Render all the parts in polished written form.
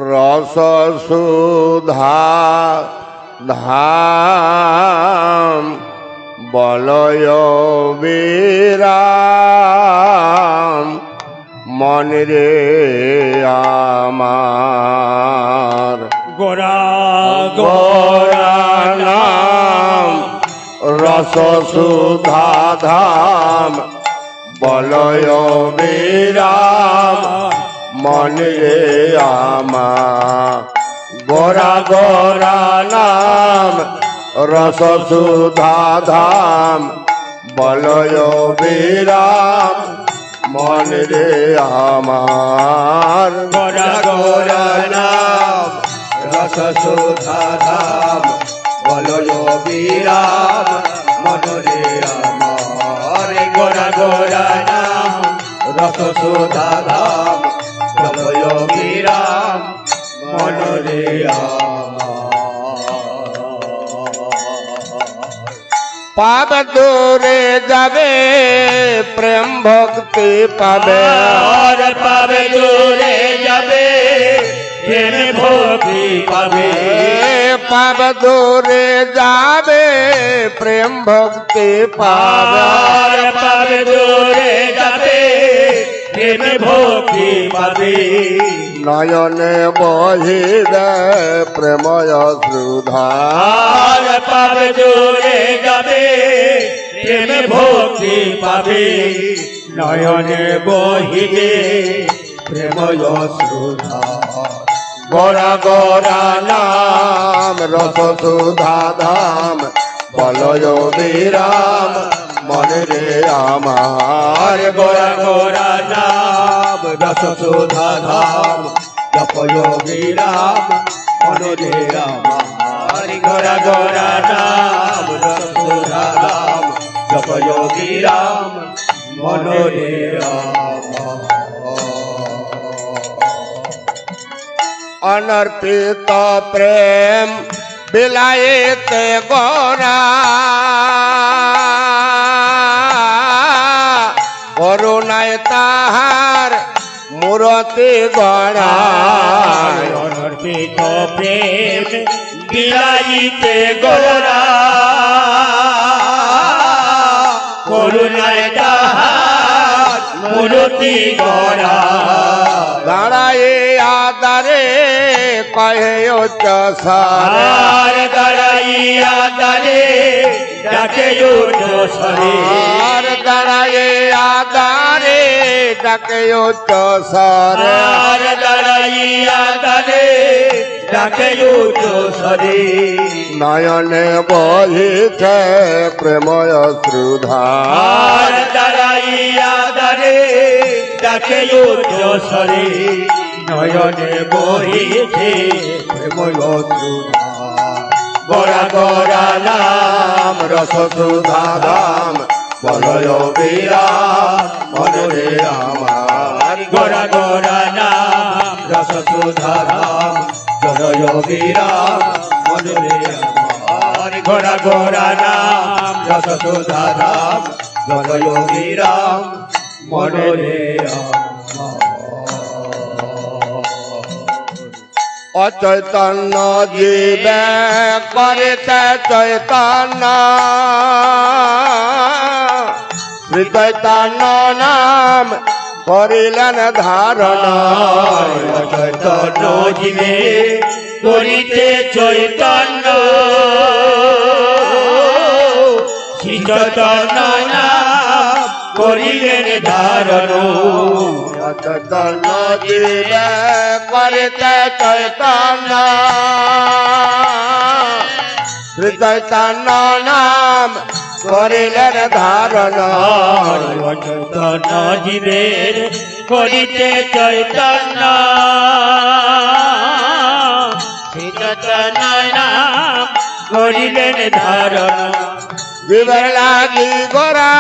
রস সুধা ধাম বলয় বিরাম মনে রে আমার গোরা গোরা নাম রস সুধা ধাম বলয় বিরাম মনে রে আমার গোরা গোরা নাম রস সুধা ধাম বলয় বিরাম মনে রে আমার গোরা গোরা নাম রস সুধা ধাম বলয় বিরাম মনরে আমার গোরা গোরা নাম রস সুধা ধাম বলয় বিরাম মনরে পাব দূরে যাবে প্রেম ভক্তি পাবে পাবে দূরে যাবে প্রেম ভক্তি পাবে পাব দূরে যাবে প্রেম ভক্তি পাবে পাবে দূরে যাবে প্রেম ভক্তি পাবে নয়নে বহিবে প্রেময় শ্রুধার পাবে দূরে যাবে প্রেম ভক্তি পাবে নয়নে বহিবে প্রেময় শ্রুধা গোরা গোরা নাম রস সুধা ধাম বলয় বিরাম মনে রে আমার গোরা গোরা নাম রস সুধা ধাম জপয় বিরাম মনরে আমার গোরা গোরা নাম রস সুধা ধাম জপয় বিরাম মনরে অনর্পিত প্রেম বিলাইতে গোরা করুণায় তাহার মূরতি গড়া অনর্পিত প্রেম বিলাইতে গোরা করুণায় তাহার মূরতি গড়া দাঁড়ায়ে আদারে কহে উচ্চ সার দাঁড়াইয়া দাঁড়ে ডাকে উচ্চ স্বরে আর দাঁড়ায়ে আদারে ডাকে উচ্চ সার দাঁড়াইয়া দাঁড়ে ডাকে উচ্চ স্বরে নয়নে বহিছে প্রেময় শ্রুধার দাঁড়াইয়া দাঁড়ে ডাকে উচ্চ স্বরে নয়নে বহিছে প্রেময় শ্রুধা গোরা গোরা নাম রস সুধা ধাম বলয় বিরাম মনে আমার গোরা গোরা নাম রস সুধা ধাম জয় বিরাম মনরে আমার গোরা গোরা নাম রস সুধা ধাম জয় বিরাম মনরে অচৈতন্য জীবে করিতে চৈতন্য শ্রী চৈতন্য নাম করিলেন ধারণ চৈতন্য জীবে করিতে চৈতন্য শ্রী চৈতন্য নাম করিলেন ধারণ চৈতন্য জীবে করিতে চৈতন্য শ্রী চৈতন্য নাম করিলেন ধারণ চৈতন্য জীবের করিতে চৈতন্য শ্রী চৈতন্য নাম করিলেন ধারণ জীবের লাগি গোরা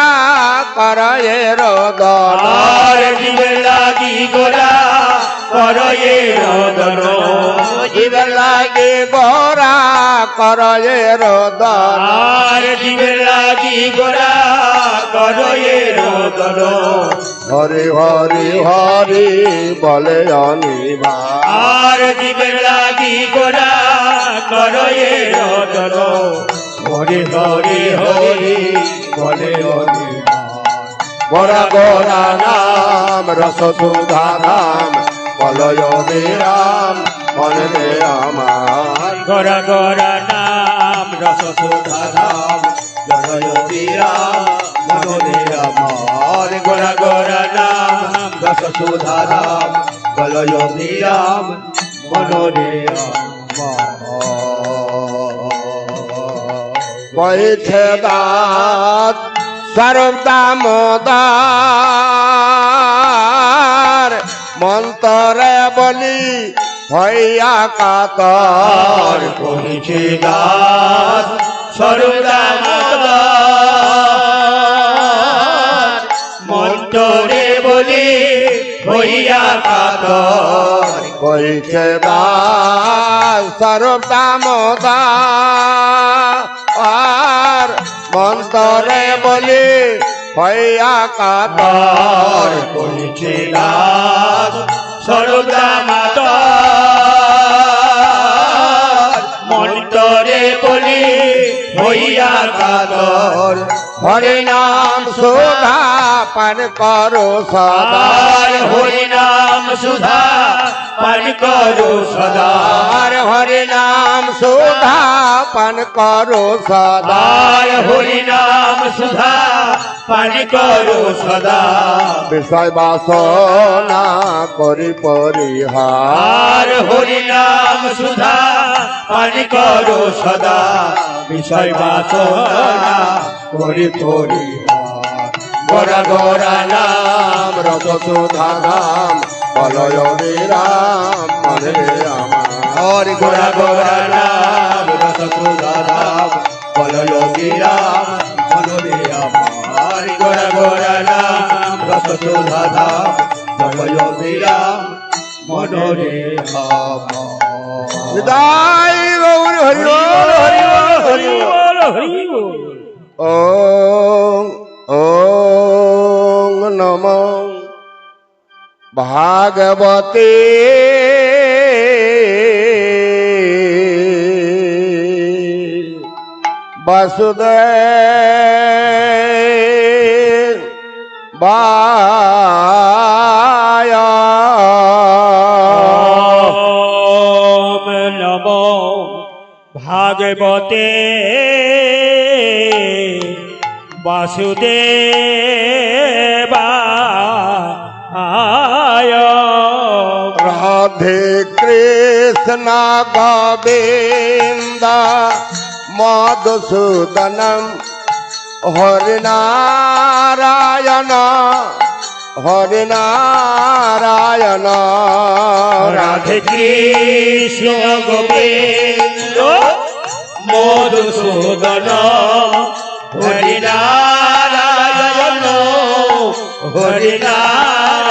করে রোদন জীবের লাগি গোরা করয়ে রোদন জীবের লাগি গোরা করয়ে রোদন আর জীবের লাগি গোরা করয়ে রোদন হরি হরি হরি বলে অনিবা আর জীবের লাগি গোরা করয়ে রোদন হরি হরি হরি বলে অনিবা গোরা গোরা নাম রস সুধা ধাম বলয় বিরাম মনে দে আমার গোরা গোরা নাম রস সুধা ধাম জয় বিরাম মনোরে আমার গোরা গোরা নাম রস সুধা ধাম বলয় বিরাম মনোরে কইছে দাঁত সর্বদামদার মন্তরে বলি হইয়া কাতর করিছে দাস সর্বদামদার মন্তরে বলি হইয়া কাতর কইছে দাস সর্বদামদার মন্তরে বলি হইয়া কাতর করিছে দাস সর্বদামদার মন্তরে বলি হইয়া কাতর হরি নাম সুধা পান করো সদা হরি নাম সুধা পান করো সদা হরি নাম সুধা পান করো সদা হরি নাম সুধা পান করো সদা বিষয় বাসনা করি পরিহার হরি নাম সুধা পান করো সদা বিষয় বাসনা করি পরিহার গোরা গোরা নাম রস সুধা ধাম বলয় বিরাম মনে রে আমার হরি গোরা গোরা নাম রস সুধা ধাম বলয় বিরাম মনে রে আমার গোরা গোরা নাম রস সুধা ধাম বলয় বিরাম মনে রে আমার বিদায় গৌর হরি বল হরি বল হরি বল ওম ওম নমো ভাগবতে বাসুদেব বায় ওম নমো ভাগবতে বাসুদেবায় রাধে কৃষ্ণ গোবিন্দ মধুসূদনম হরিনারায়ণ হরিনারায়ণ রাধে কৃষ্ণ গোবিন্দ মধুসূদন হরিনারায়ণ হরিনারায়ণ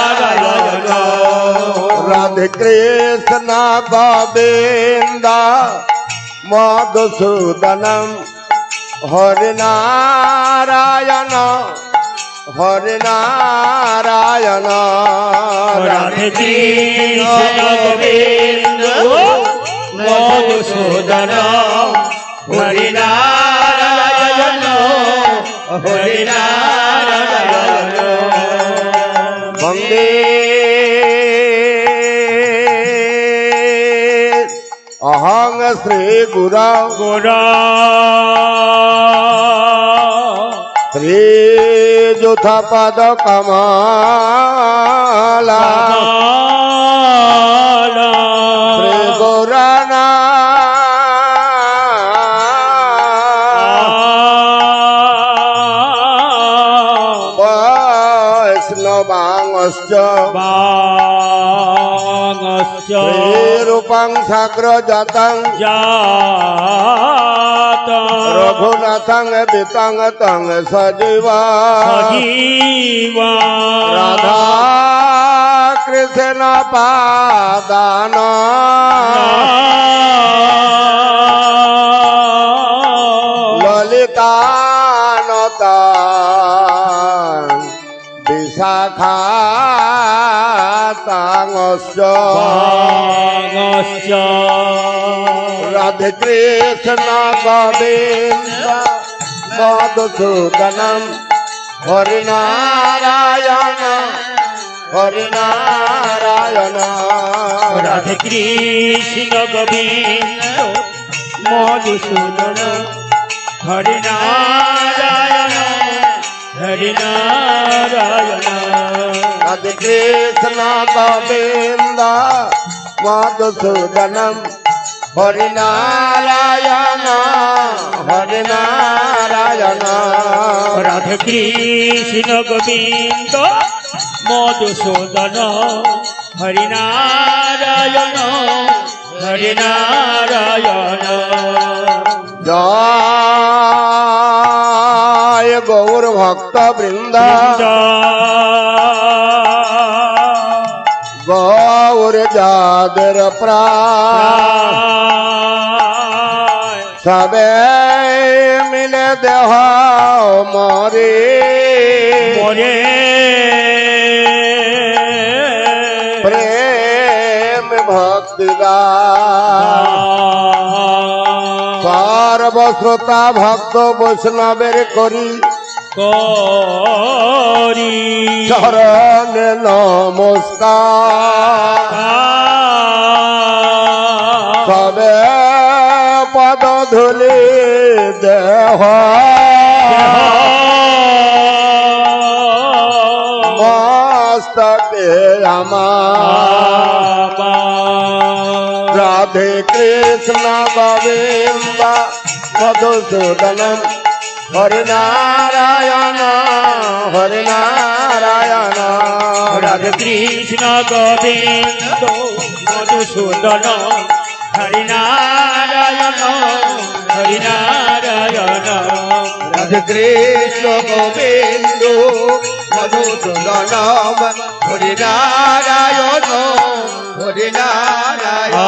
রাধে কৃষ্ণ গোবিন্দ মধুসূদনম হরিনারায়ণ হরিনারায়ণ রাধে কৃষ্ণ গোবিন্দ মধুসূদন হরিনারায়ণ হরিনারায়ণ বন্দে অহং শ্রী গুরা গোরা শ্রী যুথ পদ কমলা শ্রী গৌরানা বৈষ্ণবাংশ্চ শ্রীরূপং সাগ্রজাতং রঘুনাথং বিতং তং সজীবা রাধা কৃষ্ণ পাদান ললিতানতা বিশাখাতাংশ রাধে কৃষ্ণ গোবিন্দ মধুসূদনম হরিনারায়ণ হরিনারায়ণ রাধে কৃষ্ণ গোবিন্দ মধুসূদন হরিনারায়ণ হরিনারায়ণ রাধে কৃষ্ণ গোবিন্দ মধুসূদনম হরিনারায়ণ হরিনারায়ণ রাধে কৃষ্ণ গোবিন্দ মধুসূদন হরিনারায়ণ হরিনারায়ণ জয় গৌর ভক্ত বৃন্দ গৌর যাদের প্রাণ সবে মিলে দেহ মরে মরে প্রেম ভক্তি সর্বশ্রোতা ভক্ত বৈষ্ণবের করি করি চরণে নমস্কার সবে পদ ধুলি দেহ মস্তকে আমার রাধে কৃষ্ণ গোবিন্দ মধুসূদনম হরিনারায়ণ হরিনারায়ণ রাধে কৃষ্ণ গোবিন্দ মধুসূদন হরিনারায়ণ হরিনারায়ণ রাধে কৃষ্ণ গোবিন্দ মধুসূদনম হরিনারায়ণ হরিনারায়ণ